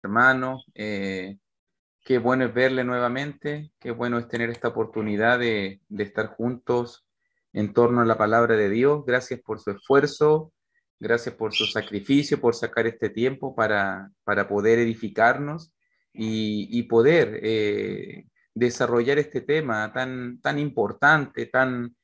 hermano. Qué bueno es verle nuevamente, qué bueno es tener esta oportunidad de estar juntos en torno a la palabra de Dios. Gracias por su esfuerzo, gracias por su sacrificio, por sacar este tiempo para poder edificarnos y poder desarrollar este tema tan importante, tan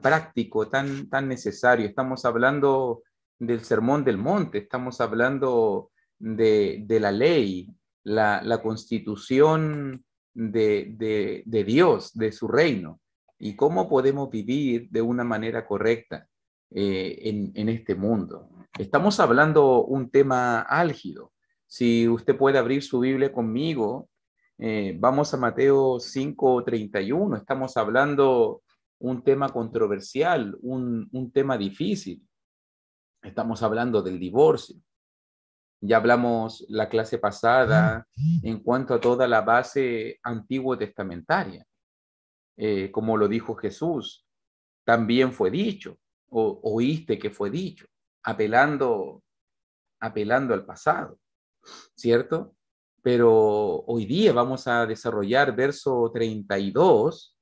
práctico, tan necesario. Estamos hablando del Sermón del Monte, estamos hablando de la ley, la constitución de Dios, de su reino, y cómo podemos vivir de una manera correcta en este mundo. Estamos hablando un tema álgido. Si usted puede abrir su Biblia conmigo, vamos a Mateo 5:31. Estamos hablando un tema controversial, un tema difícil. Estamos hablando del divorcio. Ya hablamos la clase pasada en cuanto a toda la base antiguo testamentaria. Como lo dijo Jesús, también fue dicho, o oíste que fue dicho, apelando al pasado, ¿cierto? Pero hoy día vamos a desarrollar verso 32,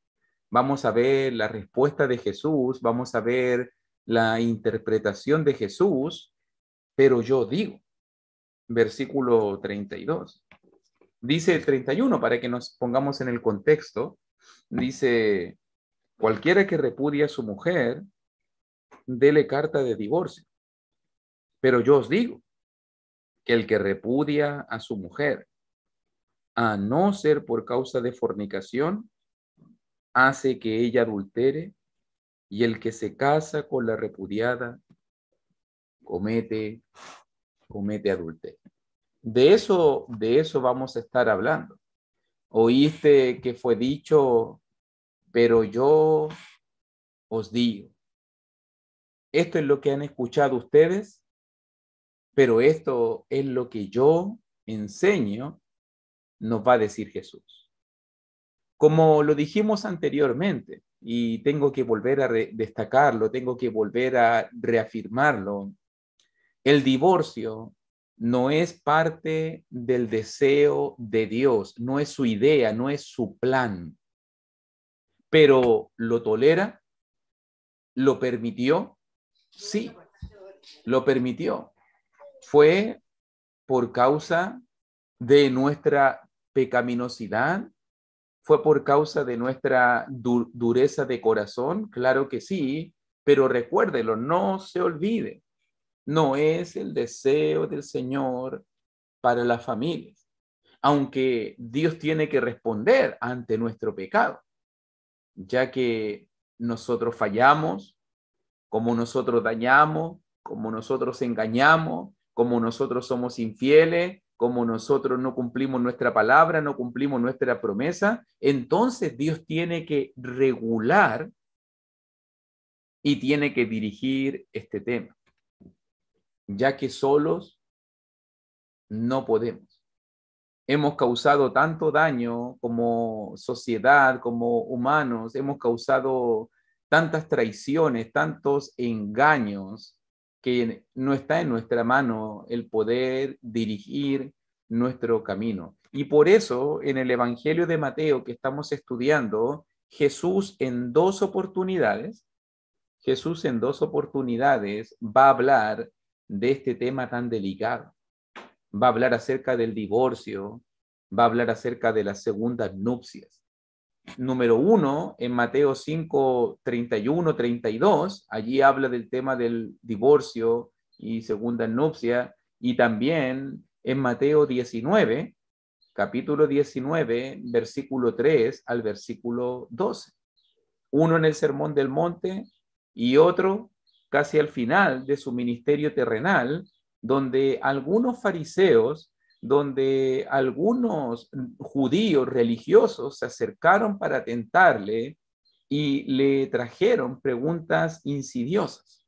vamos a ver la respuesta de Jesús, vamos a ver la interpretación de Jesús, pero yo digo, versículo 32. Dice el 31, para que nos pongamos en el contexto, dice, cualquiera que repudie a su mujer, dele carta de divorcio. Pero yo os digo que el que repudia a su mujer, a no ser por causa de fornicación, hace que ella adultere, y el que se casa con la repudiada comete adulterio. De eso vamos a estar hablando. Oíste que fue dicho, pero yo os digo. Esto es lo que han escuchado ustedes, pero esto es lo que yo enseño, nos va a decir Jesús. Como lo dijimos anteriormente, y tengo que volver a destacarlo, tengo que volver a reafirmarlo, el divorcio no es parte del deseo de Dios, no es su idea, no es su plan, pero lo tolera, lo permitió, sí, lo permitió. Fue por causa de nuestra pecaminosidad, fue por causa de nuestra dureza de corazón, claro que sí, pero recuérdelo, no se olvide, no es el deseo del Señor para las familias, aunque Dios tiene que responder ante nuestro pecado, ya que nosotros fallamos, como nosotros dañamos, como nosotros engañamos, como nosotros somos infieles, como nosotros no cumplimos nuestra palabra, no cumplimos nuestra promesa, entonces Dios tiene que regular y tiene que dirigir este tema, ya que solos no podemos. Hemos causado tanto daño como sociedad, como humanos, hemos causado tantas traiciones, tantos engaños, que no está en nuestra mano el poder dirigir nuestro camino. Y por eso en el Evangelio de Mateo que estamos estudiando, Jesús en dos oportunidades va a hablar de este tema tan delicado. Va a hablar acerca del divorcio, va a hablar acerca de las segundas nupcias. Número 1, en Mateo 5, 31, 32, allí habla del tema del divorcio y segunda nupcia, y también en Mateo 19, capítulo 19, versículo 3 al versículo 12. Uno en el Sermón del Monte y otro casi al final de su ministerio terrenal, donde algunos fariseos, donde algunos judíos religiosos se acercaron para tentarle y le trajeron preguntas insidiosas.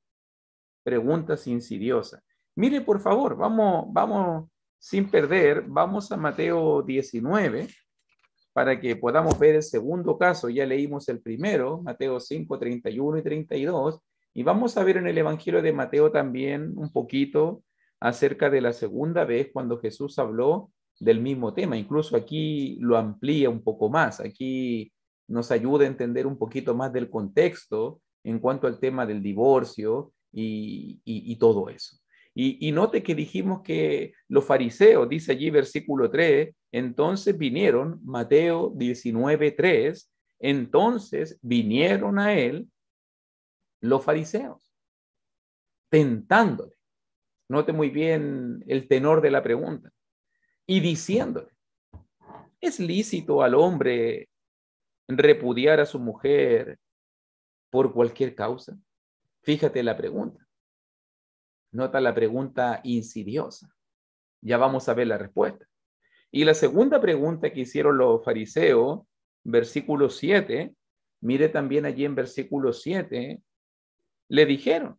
Mire, por favor, vamos sin perder, vamos a Mateo 19, para que podamos ver el segundo caso. Ya leímos el primero, Mateo 5, 31 y 32, y vamos a ver en el Evangelio de Mateo también un poquito acerca de la segunda vez cuando Jesús habló del mismo tema. Incluso aquí lo amplía un poco más. Aquí nos ayuda a entender un poquito más del contexto en cuanto al tema del divorcio y todo eso. Y note que dijimos que los fariseos, dice allí versículo 3, entonces vinieron, Mateo 19:3, entonces vinieron a él los fariseos, tentándole. Note muy bien el tenor de la pregunta. Y diciéndole, ¿es lícito al hombre repudiar a su mujer por cualquier causa? Fíjate la pregunta. Nota la pregunta insidiosa. Ya vamos a ver la respuesta. Y la segunda pregunta que hicieron los fariseos, versículo 7, mire también allí en versículo 7, le dijeron,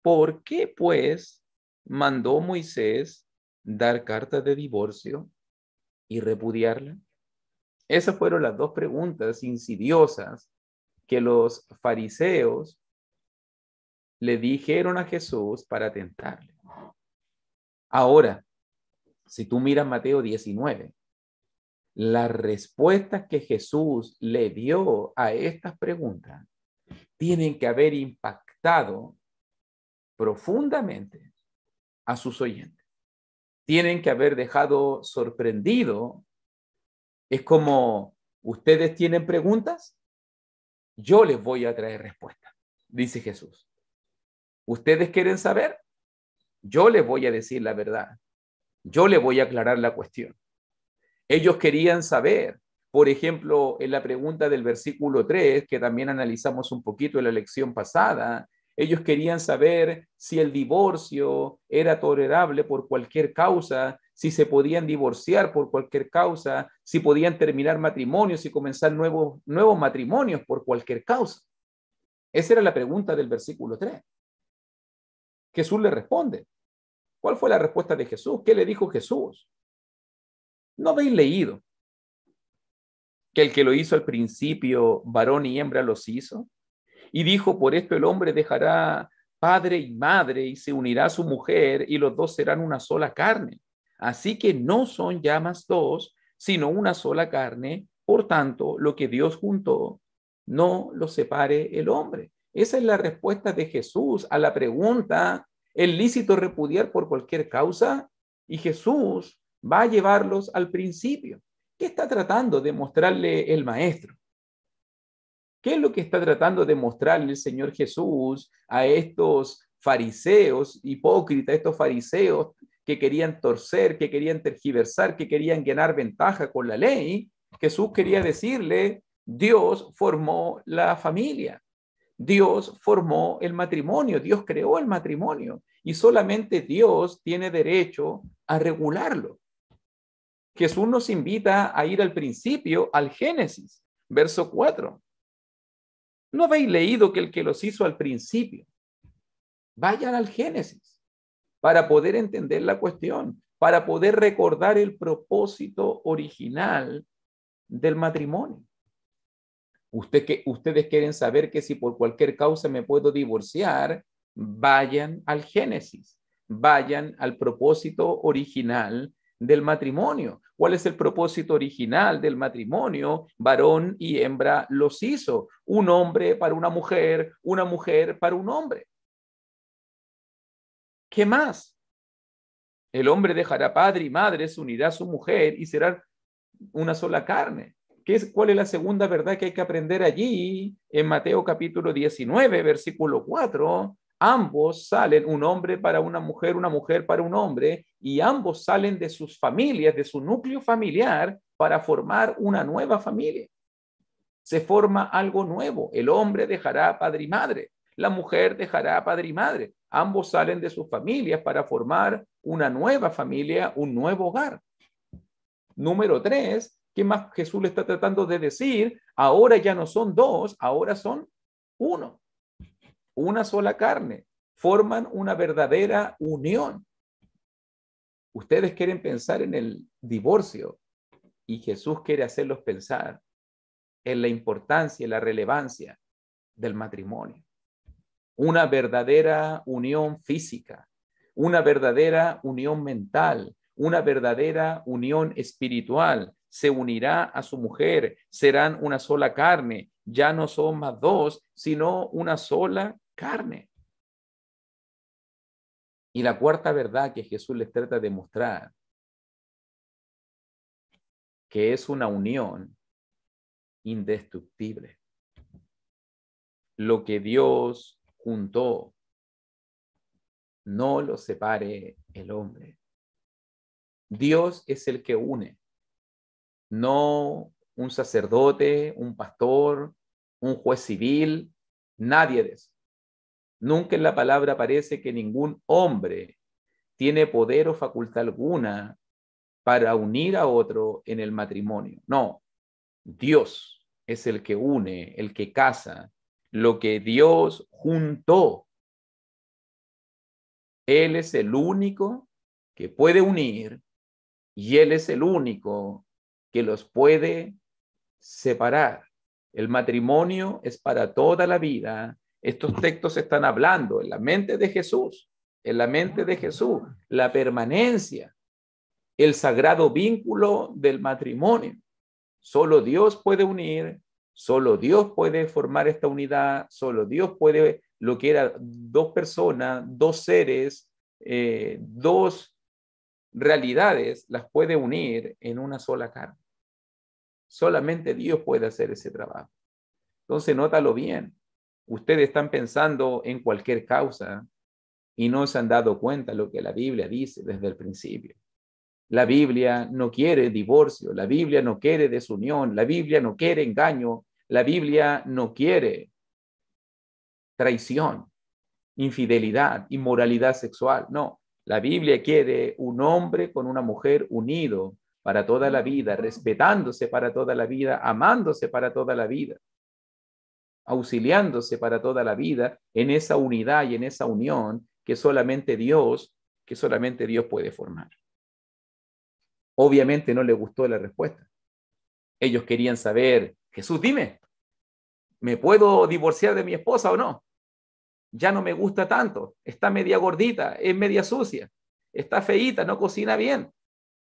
¿por qué pues mandó Moisés dar carta de divorcio y repudiarla? Esas fueron las dos preguntas insidiosas que los fariseos le dijeron a Jesús para tentarle. Ahora, si tú miras Mateo 19, las respuestas que Jesús le dio a estas preguntas tienen que haber impactado profundamente a sus oyentes. Tienen que haber dejado sorprendido. Es como, ¿ustedes tienen preguntas? Yo les voy a traer respuestas, dice Jesús. ¿Ustedes quieren saber? Yo les voy a decir la verdad. Yo les voy a aclarar la cuestión. Ellos querían saber, por ejemplo, en la pregunta del versículo 3, que también analizamos un poquito en la lección pasada, ellos querían saber si el divorcio era tolerable por cualquier causa, si se podían divorciar por cualquier causa, si podían terminar matrimonios y comenzar nuevos matrimonios por cualquier causa. Esa era la pregunta del versículo 3. Jesús le responde. ¿Cuál fue la respuesta de Jesús? ¿Qué le dijo Jesús? ¿No habéis leído que el que lo hizo al principio, varón y hembra los hizo? Y dijo, por esto el hombre dejará padre y madre y se unirá a su mujer y los dos serán una sola carne. Así que no son ya más dos, sino una sola carne. Por tanto, lo que Dios juntó, no lo separe el hombre. Esa es la respuesta de Jesús a la pregunta, ¿es lícito repudiar por cualquier causa? Y Jesús va a llevarlos al principio. ¿Qué está tratando de mostrarle el maestro? ¿Qué es lo que está tratando de mostrarle el Señor Jesús a estos fariseos hipócritas, estos fariseos que querían torcer, que querían tergiversar, que querían ganar ventaja con la ley? Jesús quería decirle, Dios formó la familia, Dios formó el matrimonio, Dios creó el matrimonio y solamente Dios tiene derecho a regularlo. Jesús nos invita a ir al principio, al Génesis, verso 4. ¿No habéis leído que el que los hizo al principio? Vayan al Génesis para poder entender la cuestión, para poder recordar el propósito original del matrimonio. Ustedes quieren saber que si por cualquier causa me puedo divorciar, vayan al Génesis, vayan al propósito original del matrimonio. ¿Cuál es el propósito original del matrimonio? Varón y hembra los hizo. Un hombre para una mujer para un hombre. ¿Qué más? El hombre dejará padre y madre, se unirá a su mujer y será una sola carne. ¿Cuál es la segunda verdad que hay que aprender allí? En Mateo capítulo 19, versículo 4, ambos salen, un hombre para una mujer para un hombre, y ambos salen de sus familias, de su núcleo familiar, para formar una nueva familia. Se forma algo nuevo. El hombre dejará padre y madre, la mujer dejará padre y madre. Ambos salen de sus familias para formar una nueva familia, un nuevo hogar. Número 3, ¿qué más Jesús le está tratando de decir? Ahora ya no son dos, ahora son uno. Una sola carne. Forman una verdadera unión. Ustedes quieren pensar en el divorcio y Jesús quiere hacerlos pensar en la importancia y la relevancia del matrimonio. Una verdadera unión física, una verdadera unión mental, una verdadera unión espiritual. Se unirá a su mujer, serán una sola carne. Ya no son más dos, sino una sola carne. Y la cuarta verdad que Jesús les trata de mostrar, que es una unión indestructible. Lo que Dios juntó, no lo separe el hombre. Dios es el que une, no un sacerdote, un pastor, un juez civil, nadie de eso. Nunca en la palabra aparece que ningún hombre tiene poder o facultad alguna para unir a otro en el matrimonio. No, Dios es el que une, el que casa, lo que Dios juntó. Él es el único que puede unir y Él es el único que los puede separar. El matrimonio es para toda la vida. Estos textos están hablando en la mente de Jesús, la permanencia, el sagrado vínculo del matrimonio. Solo Dios puede unir, solo Dios puede formar esta unidad, solo Dios puede lo que era dos personas, dos seres, dos realidades, las puede unir en una sola carne. Solamente Dios puede hacer ese trabajo. Entonces, nótalo bien. Ustedes están pensando en cualquier causa y no se han dado cuenta de lo que la Biblia dice desde el principio. La Biblia no quiere divorcio, la Biblia no quiere desunión, la Biblia no quiere engaño, la Biblia no quiere traición, infidelidad, inmoralidad sexual. No, la Biblia quiere un hombre con una mujer unido para toda la vida, respetándose para toda la vida, amándose para toda la vida, auxiliándose para toda la vida en esa unidad y en esa unión que solamente Dios puede formar. Obviamente no le gustó la respuesta. Ellos querían saber, Jesús, dime, ¿me puedo divorciar de mi esposa o no? Ya no me gusta tanto, está media gordita, es media sucia, está feíta, no cocina bien.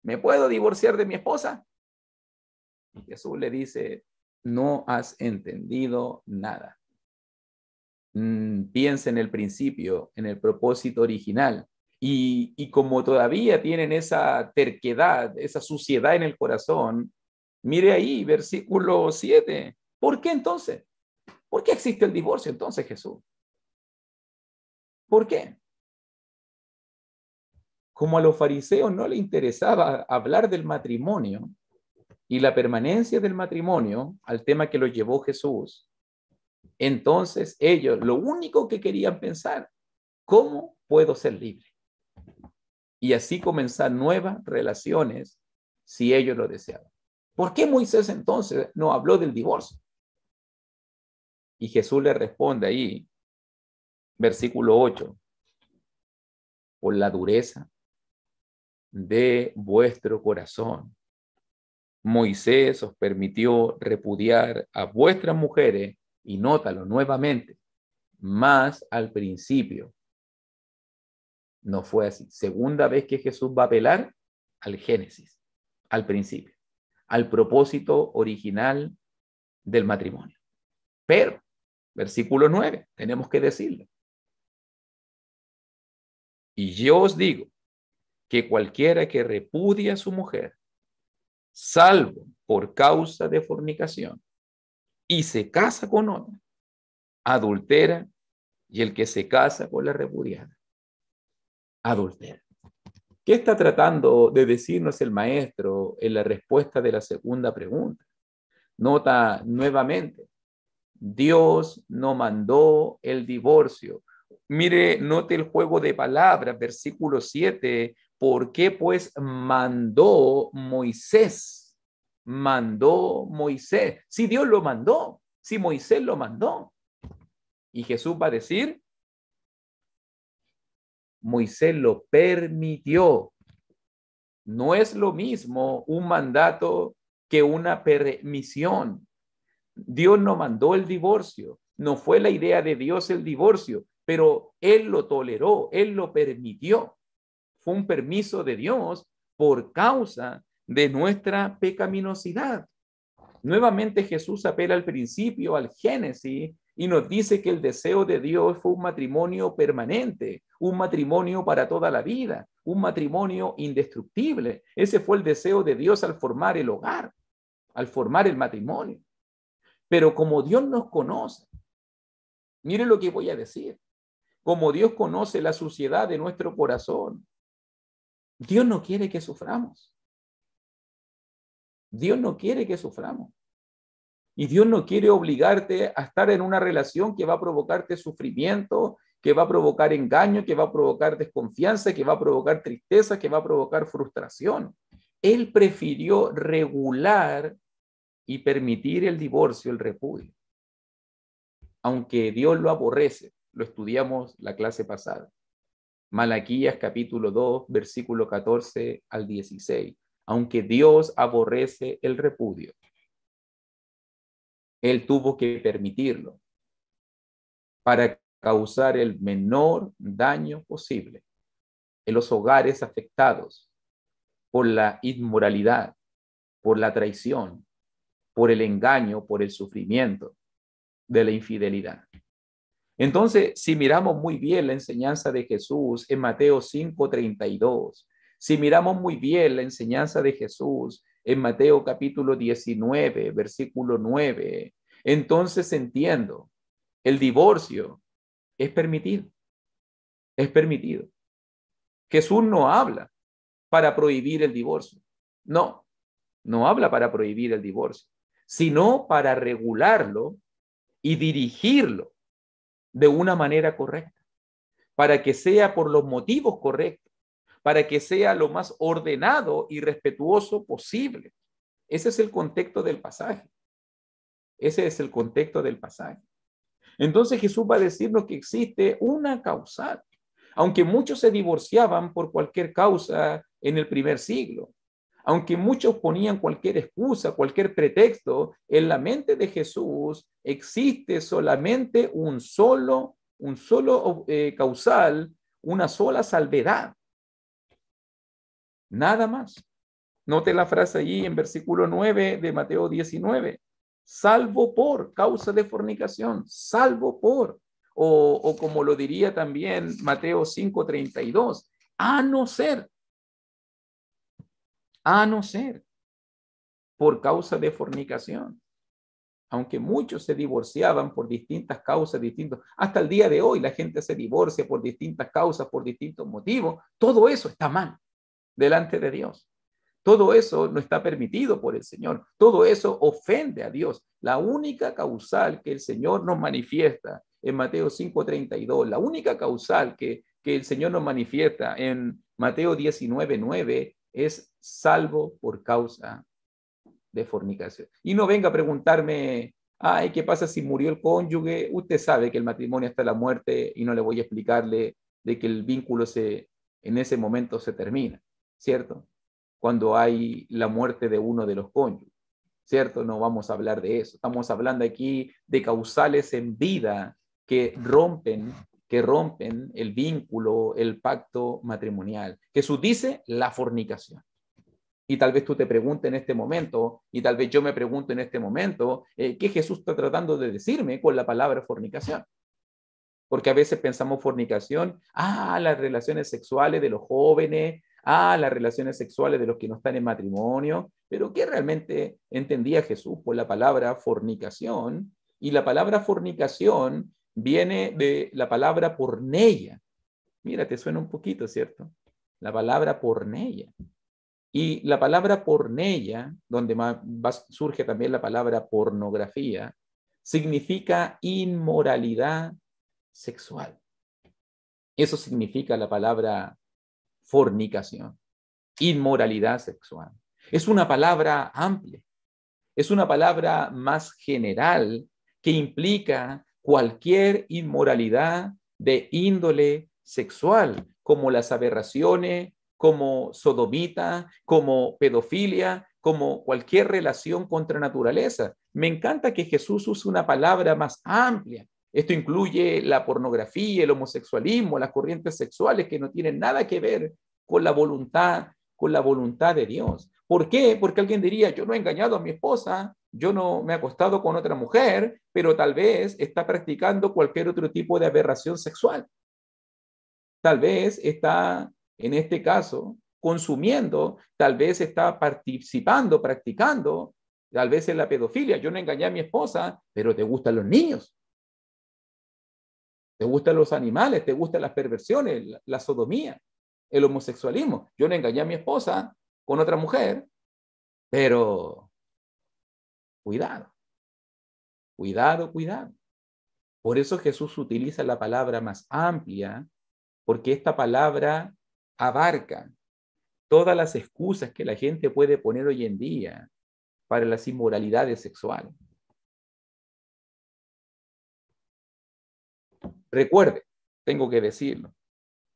¿Me puedo divorciar de mi esposa? Y Jesús le dice, no has entendido nada. Piensa en el principio, en el propósito original. Y como todavía tienen esa terquedad, esa suciedad en el corazón, mire ahí, versículo 7. ¿Por qué entonces? ¿Por qué existe el divorcio entonces, Jesús? ¿Por qué? Como a los fariseos no les interesaba hablar del matrimonio y la permanencia del matrimonio al tema que lo llevó Jesús, entonces ellos lo único que querían pensar, ¿cómo puedo ser libre? Y así comenzar nuevas relaciones si ellos lo deseaban. ¿Por qué Moisés entonces no habló del divorcio? Y Jesús le responde ahí, versículo 8, por la dureza de vuestro corazón. Moisés os permitió repudiar a vuestras mujeres, y nótalo nuevamente, más al principio. No fue así. Segunda vez que Jesús va a apelar al Génesis, al principio, al propósito original del matrimonio. Pero, versículo 9, tenemos que decirlo. Y yo os digo que cualquiera que repudia a su mujer, salvo por causa de fornicación, y se casa con otra, adultera, y el que se casa con la repudiada, adultera. ¿Qué está tratando de decirnos el maestro en la respuesta de la segunda pregunta? Nota nuevamente, Dios no mandó el divorcio. Mire, note el juego de palabras, versículo 7. ¿Por qué pues mandó Moisés? Mandó Moisés. Si Dios lo mandó, si Moisés lo mandó. Y Jesús va a decir, Moisés lo permitió. No es lo mismo un mandato que una permisión. Dios no mandó el divorcio, no fue la idea de Dios el divorcio, pero Él lo toleró, Él lo permitió. Fue un permiso de Dios por causa de nuestra pecaminosidad. Nuevamente Jesús apela al principio, al Génesis, y nos dice que el deseo de Dios fue un matrimonio permanente, un matrimonio para toda la vida, un matrimonio indestructible. Ese fue el deseo de Dios al formar el hogar, al formar el matrimonio. Pero como Dios nos conoce, mire lo que voy a decir, como Dios conoce la suciedad de nuestro corazón, Dios no quiere que suframos. Dios no quiere que suframos. Y Dios no quiere obligarte a estar en una relación que va a provocarte sufrimiento, que va a provocar engaño, que va a provocar desconfianza, que va a provocar tristeza, que va a provocar frustración. Él prefirió regular y permitir el divorcio, el repudio. Aunque Dios lo aborrece, lo estudiamos la clase pasada. Malaquías capítulo 2, versículo 14 al 16. Aunque Dios aborrece el repudio, Él tuvo que permitirlo para causar el menor daño posible en los hogares afectados por la inmoralidad, por la traición, por el engaño, por el sufrimiento de la infidelidad. Entonces, si miramos muy bien la enseñanza de Jesús en Mateo 5:32, si miramos muy bien la enseñanza de Jesús en Mateo capítulo 19, versículo 9, entonces entiendo, el divorcio es permitido, es permitido. Jesús no habla para prohibir el divorcio, no, no habla para prohibir el divorcio, sino para regularlo y dirigirlo de una manera correcta, para que sea por los motivos correctos, para que sea lo más ordenado y respetuoso posible. Ese es el contexto del pasaje. Ese es el contexto del pasaje. Entonces Jesús va a decirnos que existe una causal. Aunque muchos se divorciaban por cualquier causa en el primer siglo, aunque muchos ponían cualquier excusa, cualquier pretexto, en la mente de Jesús existe solamente un solo causal, una sola salvedad. Nada más. Note la frase allí en versículo 9 de Mateo 19. Salvo por causa de fornicación, salvo por, o como lo diría también Mateo 5:32, a no ser por causa de fornicación. Aunque muchos se divorciaban por distintas causas, hasta el día de hoy la gente se divorcia por distintas causas, por distintos motivos, todo eso está mal delante de Dios. Todo eso no está permitido por el Señor. Todo eso ofende a Dios. La única causal que el Señor nos manifiesta en Mateo 5:32, la única causal que el Señor nos manifiesta en Mateo 19:9 es salvo por causa de fornicación. Y no venga a preguntarme, ay, ¿qué pasa si murió el cónyuge? Usted sabe que el matrimonio hasta la muerte y no le voy a explicarle de que el vínculo en ese momento se termina, ¿cierto? Cuando hay la muerte de uno de los cónyuges, ¿cierto? No vamos a hablar de eso. Estamos hablando aquí de causales en vida que rompen el vínculo, el pacto matrimonial. Jesús dice la fornicación. Y tal vez tú te preguntes en este momento, y tal vez yo me pregunto en este momento, ¿qué Jesús está tratando de decirme con la palabra fornicación? Porque a veces pensamos fornicación, las relaciones sexuales de los jóvenes, las relaciones sexuales de los que no están en matrimonio, pero ¿qué realmente entendía Jesús por la palabra fornicación? Y la palabra fornicación viene de la palabra porneia. Mira, te suena un poquito, ¿cierto? La palabra porneia. Y la palabra porneia, donde surge también la palabra pornografía, significa inmoralidad sexual. Eso significa la palabra fornicación, inmoralidad sexual. Es una palabra amplia, es una palabra más general que implica cualquier inmoralidad de índole sexual, como las aberraciones, como sodomita, como pedofilia, como cualquier relación contra naturaleza. Me encanta que Jesús use una palabra más amplia. Esto incluye la pornografía, el homosexualismo, las corrientes sexuales que no tienen nada que ver con la voluntad con la voluntad de Dios. ¿Por qué? Porque alguien diría, yo no he engañado a mi esposa, yo no me he acostado con otra mujer, pero tal vez está practicando cualquier otro tipo de aberración sexual. Tal vez está, en este caso, consumiendo, tal vez está participando, practicando, tal vez en la pedofilia. Yo no engañé a mi esposa, pero te gustan los niños, te gustan los animales, te gustan las perversiones, la sodomía, el homosexualismo. Yo no engañé a mi esposa con otra mujer, pero cuidado, cuidado, cuidado. Por eso Jesús utiliza la palabra más amplia, porque esta palabra abarca todas las excusas que la gente puede poner hoy en día para las inmoralidades sexuales. Recuerde, tengo que decirlo,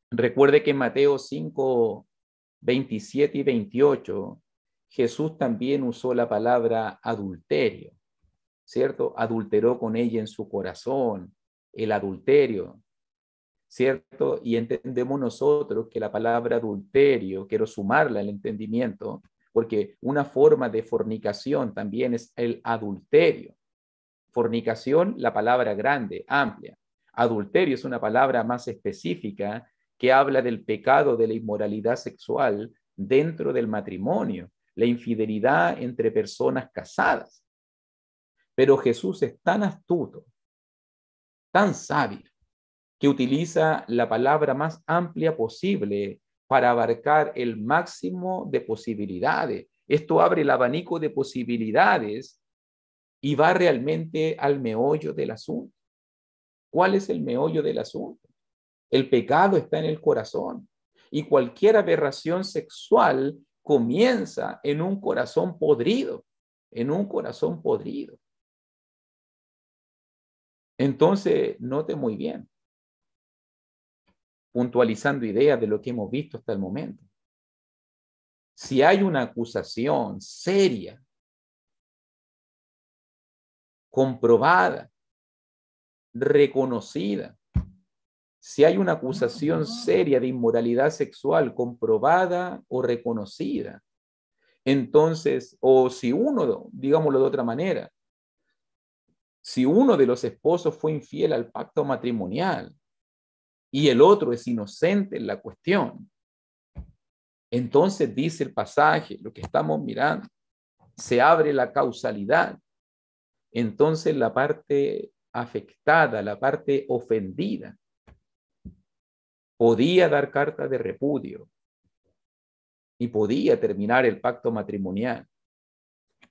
recuerde que en Mateo 5, 27 y 28, Jesús también usó la palabra adulterio, ¿cierto? Adulteró con ella en su corazón, el adulterio, ¿cierto? Y entendemos nosotros que la palabra adulterio, quiero sumarla al entendimiento, porque una forma de fornicación también es el adulterio. Fornicación, la palabra grande, amplia. Adulterio es una palabra más específica que habla del pecado de la inmoralidad sexual dentro del matrimonio, la infidelidad entre personas casadas. Pero Jesús es tan astuto, tan sabio, que utiliza la palabra más amplia posible para abarcar el máximo de posibilidades. Esto abre el abanico de posibilidades y va realmente al meollo del asunto. ¿Cuál es el meollo del asunto? El pecado está en el corazón y cualquier aberración sexual comienza en un corazón podrido, en un corazón podrido. Entonces, note muy bien, puntualizando ideas de lo que hemos visto hasta el momento. Si hay una acusación seria, comprobada, reconocida, si hay una acusación seria de inmoralidad sexual comprobada o reconocida, entonces, o si uno, digámoslo de otra manera, si uno de los esposos fue infiel al pacto matrimonial y el otro es inocente en la cuestión, entonces dice el pasaje, lo que estamos mirando, se abre la causalidad. Entonces la parte afectada, la parte ofendida, podía dar carta de repudio y podía terminar el pacto matrimonial.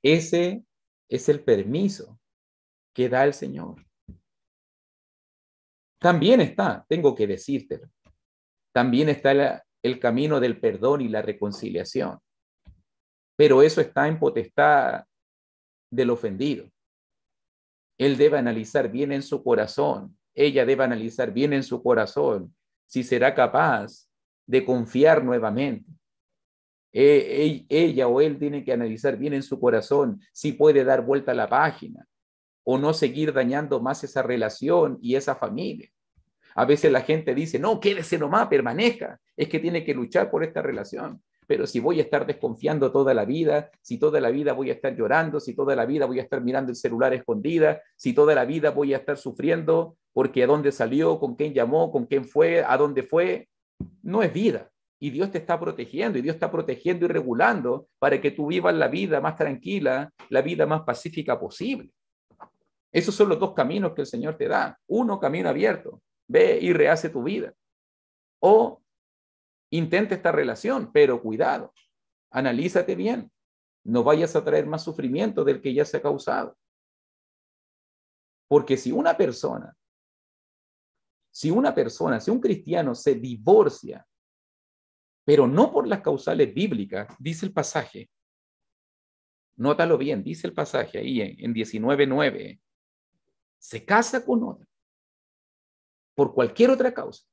Ese es el permiso que da el Señor. También está, tengo que decírtelo, también está el camino del perdón y la reconciliación, pero eso está en potestad del ofendido. Él debe analizar bien en su corazón, ella debe analizar bien en su corazón si será capaz de confiar nuevamente. Ella o él tiene que analizar bien en su corazón si puede dar vuelta a la página o no seguir dañando más esa relación y esa familia. A veces la gente dice, no, quédese nomás, permanezca, es que tiene que luchar por esta relación. Pero si voy a estar desconfiando toda la vida, si toda la vida voy a estar llorando, si toda la vida voy a estar mirando el celular escondida, si toda la vida voy a estar sufriendo porque a dónde salió, con quién llamó, con quién fue, a dónde fue, no es vida. Y Dios te está protegiendo, y Dios está protegiendo y regulando para que tú vivas la vida más tranquila, la vida más pacífica posible. Esos son los dos caminos que el Señor te da. Uno, camino abierto, ve y rehace tu vida. O intenta esta relación, pero cuidado, analízate bien. No vayas a traer más sufrimiento del que ya se ha causado. Porque si un cristiano se divorcia, pero no por las causales bíblicas, dice el pasaje, nótalo bien, dice el pasaje ahí en 19:9, se casa con otra por cualquier otra causa,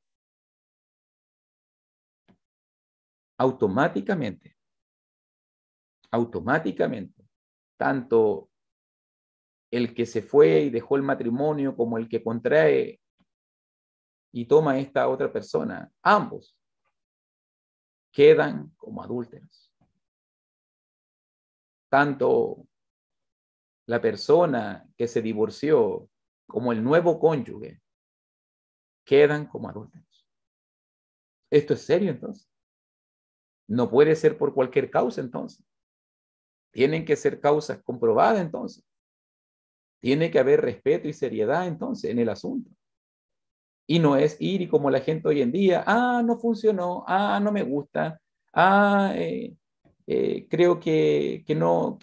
automáticamente, tanto el que se fue y dejó el matrimonio como el que contrae y toma esta otra persona, ambos quedan como adúlteros. Tanto la persona que se divorció como el nuevo cónyuge quedan como adúlteros. ¿Esto es serio entonces? No puede ser por cualquier causa entonces. Tienen que ser causas comprobadas entonces. Tiene que haber respeto y seriedad entonces en el asunto. Y no es ir y como la gente hoy en día, no funcionó, no me gusta, creo que no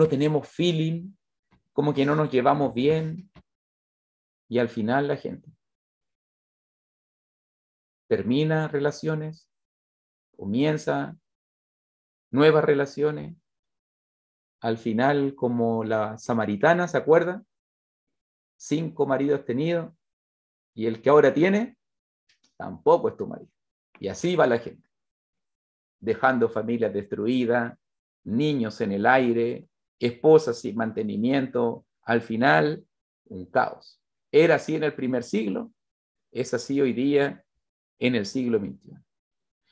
tenemos feeling, como que no nos llevamos bien. Y al final la gente termina relaciones, comienza nuevas relaciones, al final como la samaritana, ¿se acuerda? 5 maridos tenidos y el que ahora tiene tampoco es tu marido. Y así va la gente, dejando familias destruidas, niños en el aire, esposas sin mantenimiento, al final un caos. Era así en el primer siglo, es así hoy día en el siglo XXI.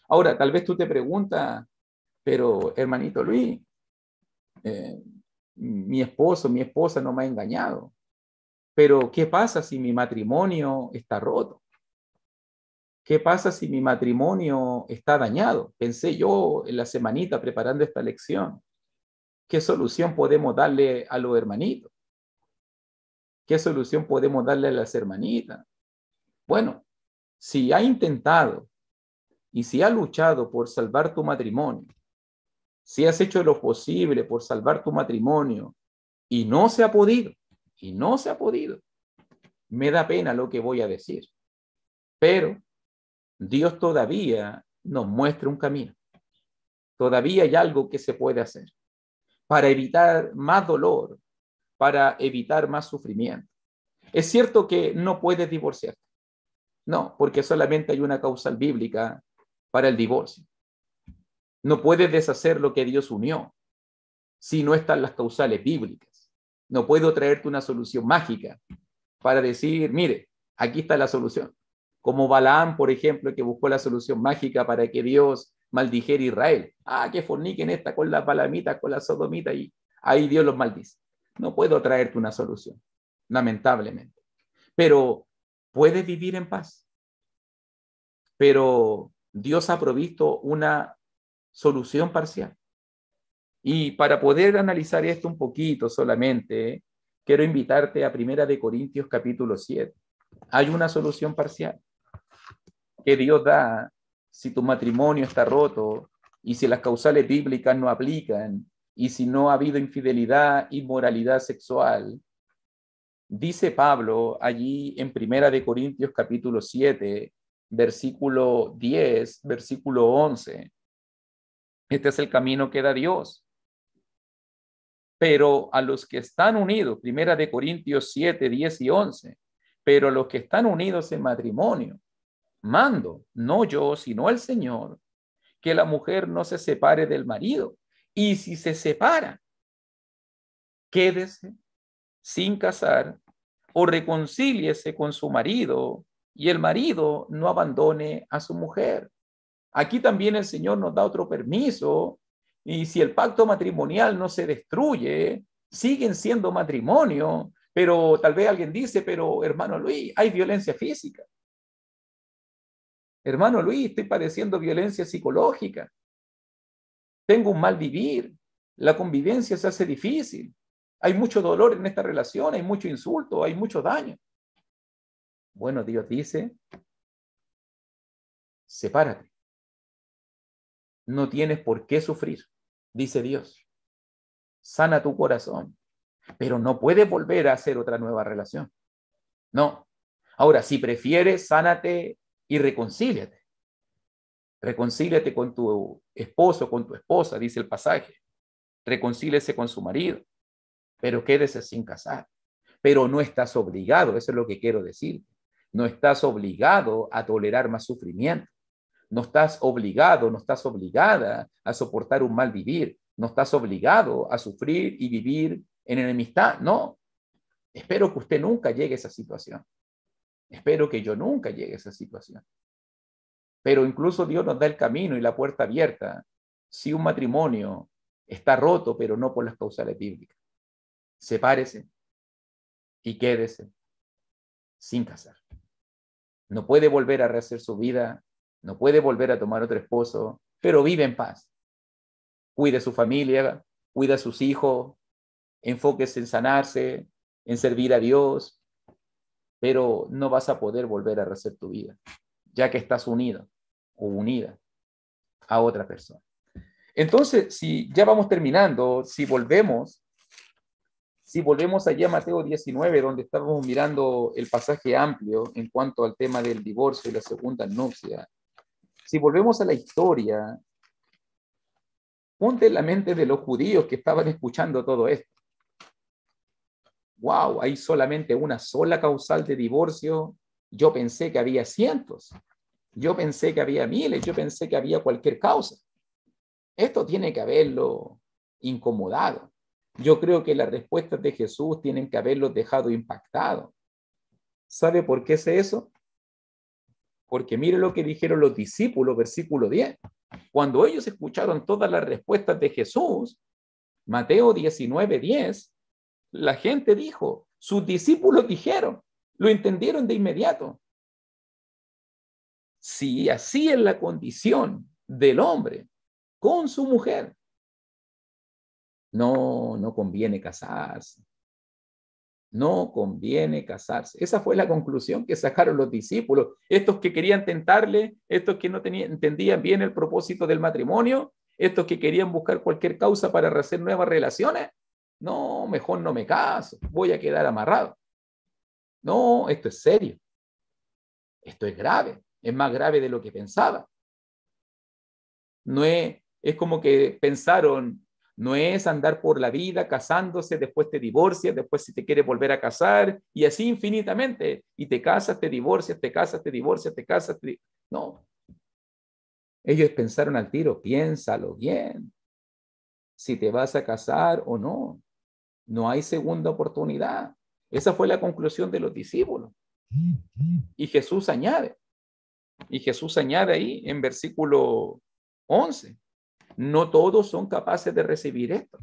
Ahora, tal vez tú te preguntas, pero hermanito Luis, eh, mi esposo, mi esposa no me ha engañado, pero ¿qué pasa si mi matrimonio está roto? ¿Qué pasa si mi matrimonio está dañado? Pensé yo en la semanita preparando esta lección. ¿Qué solución podemos darle a los hermanitos? ¿Qué solución podemos darle a las hermanitas? Bueno, si ha intentado y si ha luchado por salvar tu matrimonio, si has hecho lo posible por salvar tu matrimonio y no se ha podido, me da pena lo que voy a decir, pero Dios todavía nos muestra un camino. Todavía hay algo que se puede hacer para evitar más dolor, para evitar más sufrimiento. Es cierto que no puedes divorciarte, no, porque solamente hay una causal bíblica para el divorcio. No puedes deshacer lo que Dios unió si no están las causales bíblicas. No puedo traerte una solución mágica para decir, mire, aquí está la solución. Como Balaam, por ejemplo, que buscó la solución mágica para que Dios maldijera a Israel. Que forniquen esta con las balamitas, con las sodomitas, y ahí Dios los maldice. No puedo traerte una solución, lamentablemente. Pero puedes vivir en paz. Pero Dios ha provisto una solución parcial. Y para poder analizar esto un poquito solamente, quiero invitarte a 1 Corintios 7. Hay una solución parcial que Dios da si tu matrimonio está roto y si las causales bíblicas no aplican y si no ha habido infidelidad, inmoralidad sexual. Dice Pablo allí en 1 Corintios 7, versículo 10, versículo 11. Este es el camino que da Dios. Pero a los que están unidos, 1 Corintios 7, 10 y 11, pero a los que están unidos en matrimonio, mando, no yo, sino el Señor, que la mujer no se separe del marido. Y si se separa, quédese sin casar o reconcíliese con su marido y el marido no abandone a su mujer. Aquí también el Señor nos da otro permiso y si el pacto matrimonial no se destruye, siguen siendo matrimonio, pero tal vez alguien dice, pero hermano Luis, hay violencia física. Hermano Luis, estoy padeciendo violencia psicológica. Tengo un mal vivir. La convivencia se hace difícil. Hay mucho dolor en esta relación, hay mucho insulto, hay mucho daño. Bueno, Dios dice, sepárate. No tienes por qué sufrir, dice Dios. Sana tu corazón, pero no puedes volver a hacer otra nueva relación. No. Ahora, si prefieres, sánate y reconcíliate. Reconcíliate con tu esposo, con tu esposa, dice el pasaje. Reconcíliese con su marido, pero quédese sin casar. Pero no estás obligado, eso es lo que quiero decir. No estás obligado a tolerar más sufrimiento. No estás obligado, no estás obligada a soportar un mal vivir. No estás obligado a sufrir y vivir en enemistad. No. Espero que usted nunca llegue a esa situación. Espero que yo nunca llegue a esa situación. Pero incluso Dios nos da el camino y la puerta abierta. Si un matrimonio está roto, pero no por las causales bíblicas, sepárese y quédese sin casar. No puede volver a rehacer su vida, no puede volver a tomar otro esposo, pero vive en paz. Cuide a su familia, cuida a sus hijos, enfóquese en sanarse, en servir a Dios, pero no vas a poder volver a rehacer tu vida, ya que estás unido o unida a otra persona. Entonces, si ya vamos terminando, si volvemos allá a Mateo 19, donde estábamos mirando el pasaje amplio en cuanto al tema del divorcio y la segunda nupcia, si volvemos a la historia, ponte en la mente de los judíos que estaban escuchando todo esto. Wow, hay solamente una sola causal de divorcio. Yo pensé que había cientos, yo pensé que había miles, yo pensé que había cualquier causa. Esto tiene que haberlo incomodado. Yo creo que las respuestas de Jesús tienen que haberlos dejado impactados. ¿Sabe por qué es eso? Porque mire lo que dijeron los discípulos, versículo 10. Cuando ellos escucharon todas las respuestas de Jesús, Mateo 19:10, la gente dijo, sus discípulos dijeron, lo entendieron de inmediato. Si así es la condición del hombre con su mujer, no conviene casarse. No conviene casarse. Esa fue la conclusión que sacaron los discípulos. Estos que querían tentarle, estos que no entendían bien el propósito del matrimonio, estos que querían buscar cualquier causa para hacer nuevas relaciones. No, mejor no me caso, voy a quedar amarrado. No, esto es serio. Esto es grave, es más grave de lo que pensaba. No es como que pensaron, no es andar por la vida casándose, después te divorcias, después si te quieres volver a casar, y así infinitamente, y te casas, te divorcias, te casas, te divorcias, te casas, no. Ellos pensaron al tiro, piénsalo bien, si te vas a casar o no. No hay segunda oportunidad. Esa fue la conclusión de los discípulos. Y Jesús añade ahí en versículo 11, no todos son capaces de recibir esto.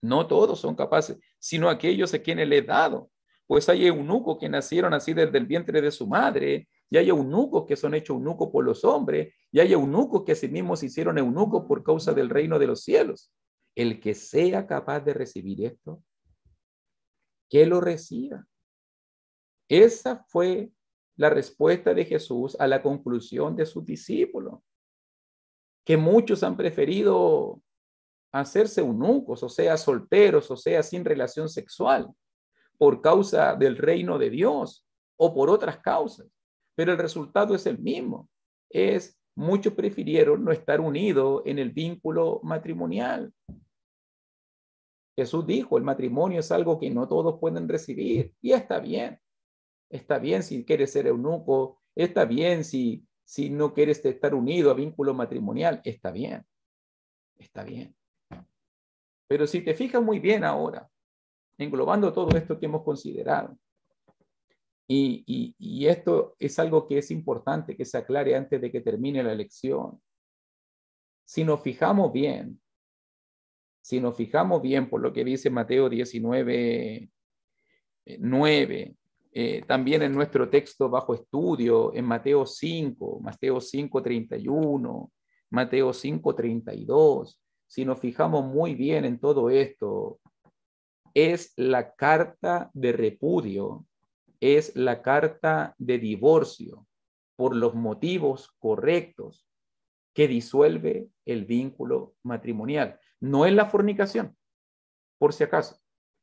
No todos son capaces, sino aquellos a quienes le he dado. Pues hay eunucos que nacieron así desde el vientre de su madre, y hay eunucos que son hechos eunucos por los hombres, y hay eunucos que a sí mismos se hicieron eunucos por causa del reino de los cielos. El que sea capaz de recibir esto, que lo reciba. Esa fue la respuesta de Jesús a la conclusión de sus discípulos, que muchos han preferido hacerse eunucos, o sea, solteros, o sea, sin relación sexual, por causa del reino de Dios o por otras causas. Pero el resultado es el mismo. Muchos prefirieron no estar unidos en el vínculo matrimonial. Jesús dijo, el matrimonio es algo que no todos pueden recibir, y está bien. Está bien si quieres ser eunuco, está bien si no quieres estar unido a vínculo matrimonial, está bien. Está bien. Pero si te fijas muy bien ahora, englobando todo esto que hemos considerado, y esto es algo que es importante que se aclare antes de que termine la lección. Si nos fijamos bien por lo que dice Mateo 19:9, también en nuestro texto bajo estudio, en Mateo 5:31, Mateo 5:32, si nos fijamos muy bien en todo esto, es la carta de repudio, es la carta de divorcio por los motivos correctos que disuelve el vínculo matrimonial. No es la fornicación, por si acaso,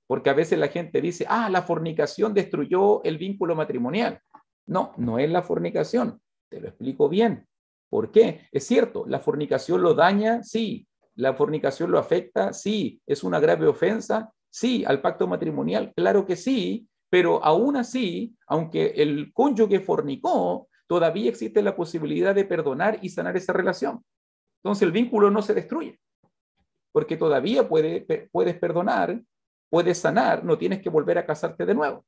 porque a veces la gente dice, la fornicación destruyó el vínculo matrimonial. No, no es la fornicación, te lo explico bien. ¿Por qué? Es cierto, la fornicación lo daña, sí. La fornicación lo afecta, sí. Es una grave ofensa, sí. Al pacto matrimonial, claro que sí, pero aún así, aunque el cónyuge fornicó, todavía existe la posibilidad de perdonar y sanar esa relación. Entonces el vínculo no se destruye, porque todavía puedes perdonar, puedes sanar, no tienes que volver a casarte de nuevo.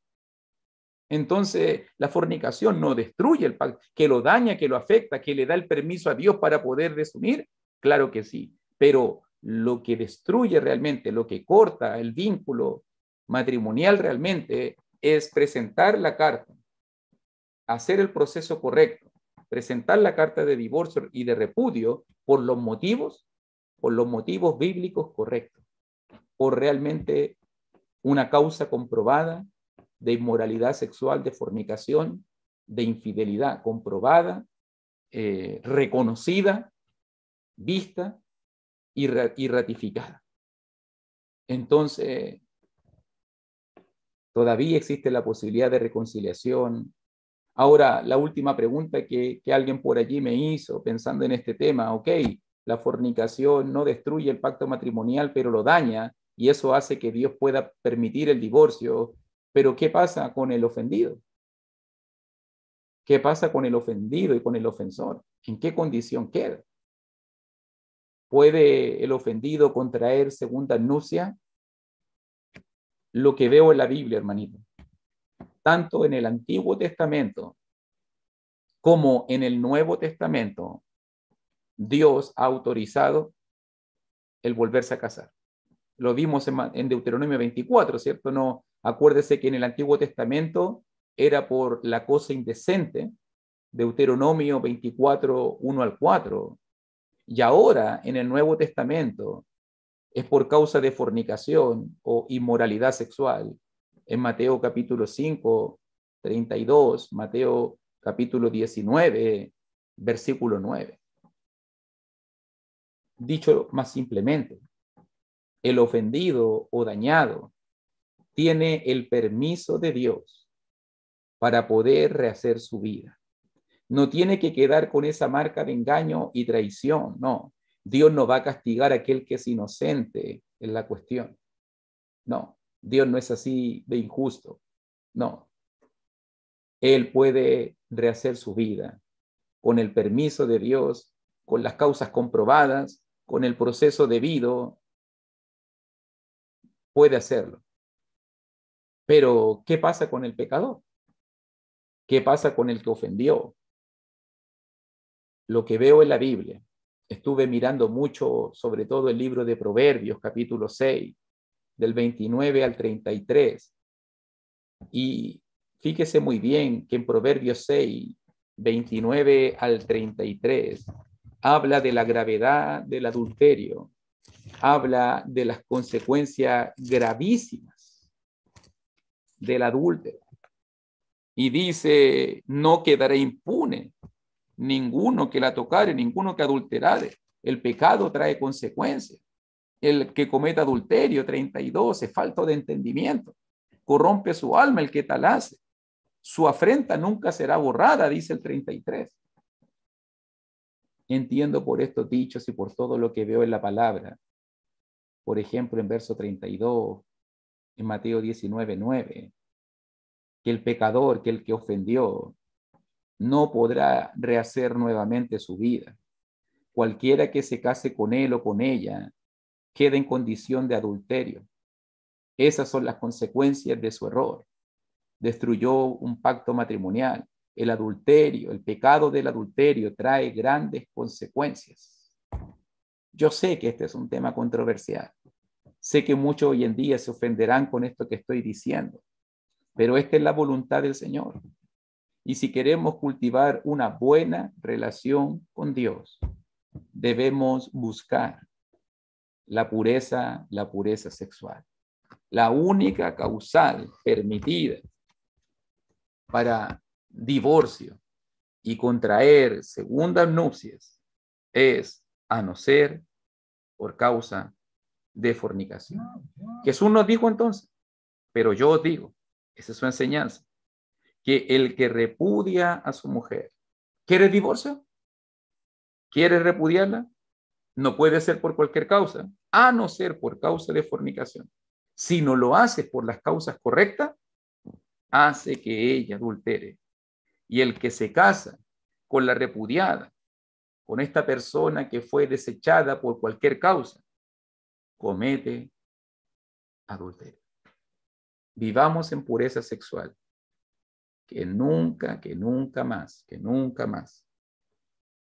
Entonces, la fornicación no destruye el pacto, que lo daña, que lo afecta, que le da el permiso a Dios para poder desunir. Claro que sí, pero lo que destruye realmente, lo que corta el vínculo matrimonial realmente es presentar la carta, hacer el proceso correcto, presentar la carta de divorcio y de repudio por los motivos bíblicos correctos, por realmente una causa comprobada de inmoralidad sexual, de fornicación, de infidelidad comprobada, reconocida, vista y ratificada. Entonces, todavía existe la posibilidad de reconciliación. Ahora, la última pregunta que alguien por allí me hizo pensando en este tema, ok, la fornicación no destruye el pacto matrimonial, pero lo daña y eso hace que Dios pueda permitir el divorcio. Pero ¿qué pasa con el ofendido? ¿Qué pasa con el ofendido y con el ofensor? ¿En qué condición queda? ¿Puede el ofendido contraer segunda nupcia? Lo que veo en la Biblia, hermanito, tanto en el Antiguo Testamento como en el Nuevo Testamento, Dios ha autorizado el volverse a casar. Lo vimos en Deuteronomio 24, ¿cierto? No, acuérdese que en el Antiguo Testamento era por la cosa indecente, Deuteronomio 24, 1 al 4, y ahora en el Nuevo Testamento es por causa de fornicación o inmoralidad sexual. En Mateo capítulo 5, 32, Mateo capítulo 19, versículo 9. Dicho más simplemente, el ofendido o dañado tiene el permiso de Dios para poder rehacer su vida. No tiene que quedar con esa marca de engaño y traición, no. Dios no va a castigar a aquel que es inocente en la cuestión. No, Dios no es así de injusto. No. Él puede rehacer su vida con el permiso de Dios, con las causas comprobadas, con el proceso debido, puede hacerlo. Pero, ¿qué pasa con el pecador? ¿Qué pasa con el que ofendió? Lo que veo en la Biblia, estuve mirando mucho, sobre todo el libro de Proverbios, capítulo 6, del 29 al 33. Y fíjese muy bien que en Proverbios 6, 29 al 33, habla de la gravedad del adulterio, habla de las consecuencias gravísimas del adúltero. Y dice, no quedará impune ninguno que la tocare, ninguno que adulterare. El pecado trae consecuencias. El que cometa adulterio, 32, es falta de entendimiento. Corrompe su alma el que tal hace. Su afrenta nunca será borrada, dice el 33. Entiendo por estos dichos y por todo lo que veo en la palabra. Por ejemplo, en verso 32, en Mateo 19, 9, que el pecador, que el que ofendió, no podrá rehacer nuevamente su vida. Cualquiera que se case con él o con ella queda en condición de adulterio. Esas son las consecuencias de su error. Destruyó un pacto matrimonial. El adulterio, el pecado del adulterio trae grandes consecuencias. Yo sé que este es un tema controversial. Sé que muchos hoy en día se ofenderán con esto que estoy diciendo, pero esta es la voluntad del Señor. Y si queremos cultivar una buena relación con Dios, debemos buscar la pureza sexual. La única causal permitida para divorcio y contraer segundas nupcias es a no ser por causa de fornicación. Jesús nos dijo entonces, pero yo os digo, esa es su enseñanza, que el que repudia a su mujer, ¿quiere divorcio? ¿Quiere repudiarla? No puede ser por cualquier causa, a no ser por causa de fornicación. Si no lo hace por las causas correctas, hace que ella adultere. Y el que se casa con la repudiada, con esta persona que fue desechada por cualquier causa, comete adulterio. Vivamos en pureza sexual. que nunca, que nunca más, que nunca más,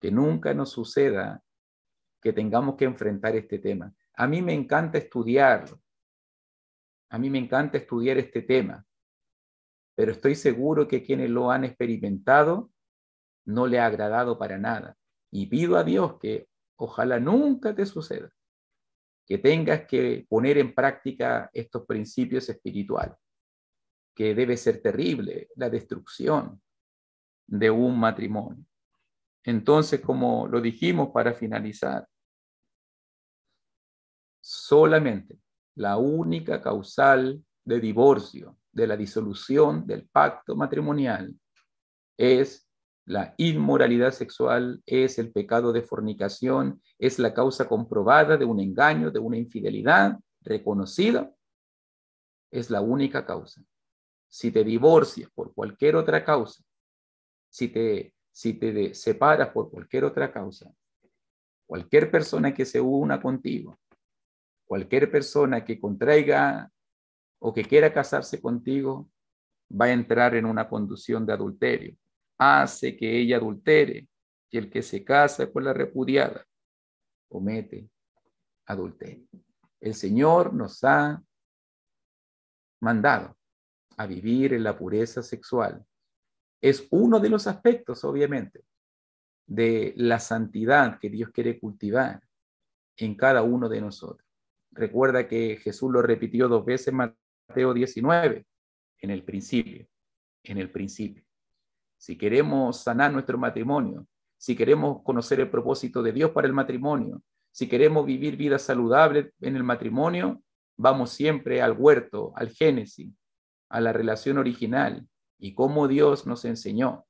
que nunca nos suceda que tengamos que enfrentar este tema. A mí me encanta estudiarlo, a mí me encanta estudiar este tema, pero estoy seguro que quienes lo han experimentado no le ha agradado para nada. Y pido a Dios que ojalá nunca te suceda, que tengas que poner en práctica estos principios espirituales, que debe ser terrible la destrucción de un matrimonio. Entonces, como lo dijimos para finalizar, solamente la única causal de divorcio, de la disolución del pacto matrimonial, es la inmoralidad sexual, es el pecado de fornicación, es la causa comprobada de un engaño, de una infidelidad reconocida, es la única causa. Si te divorcias por cualquier otra causa, si te separas por cualquier otra causa, cualquier persona que se una contigo, cualquier persona que contraiga o que quiera casarse contigo, va a entrar en una conducción de adulterio. Hace que ella adultere, y el que se casa con la repudiada comete adulterio. El Señor nos ha mandado a vivir en la pureza sexual. Es uno de los aspectos, obviamente, de la santidad que Dios quiere cultivar en cada uno de nosotros. Recuerda que Jesús lo repitió 2 veces en Mateo 19, en el principio, en el principio. Si queremos sanar nuestro matrimonio, si queremos conocer el propósito de Dios para el matrimonio, si queremos vivir vidas saludables en el matrimonio, vamos siempre al huerto, al Génesis, a la relación original y cómo Dios nos enseñó.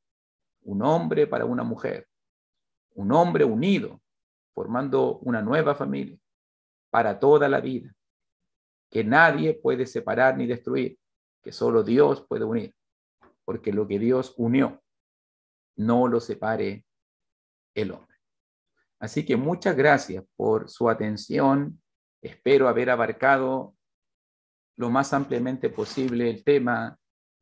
Un hombre para una mujer, un hombre unido, formando una nueva familia para toda la vida, que nadie puede separar ni destruir, que solo Dios puede unir, porque lo que Dios unió, no lo separe el hombre. Así que muchas gracias por su atención. Espero haber abarcado lo más ampliamente posible el tema.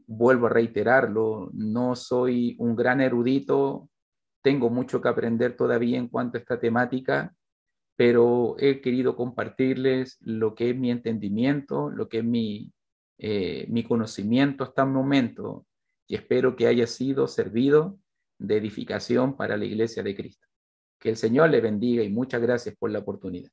Vuelvo a reiterarlo, no soy un gran erudito, tengo mucho que aprender todavía en cuanto a esta temática, pero he querido compartirles lo que es mi entendimiento, lo que es mi conocimiento hasta el momento, y espero que haya sido servido de edificación para la Iglesia de Cristo. Que el Señor le bendiga y muchas gracias por la oportunidad.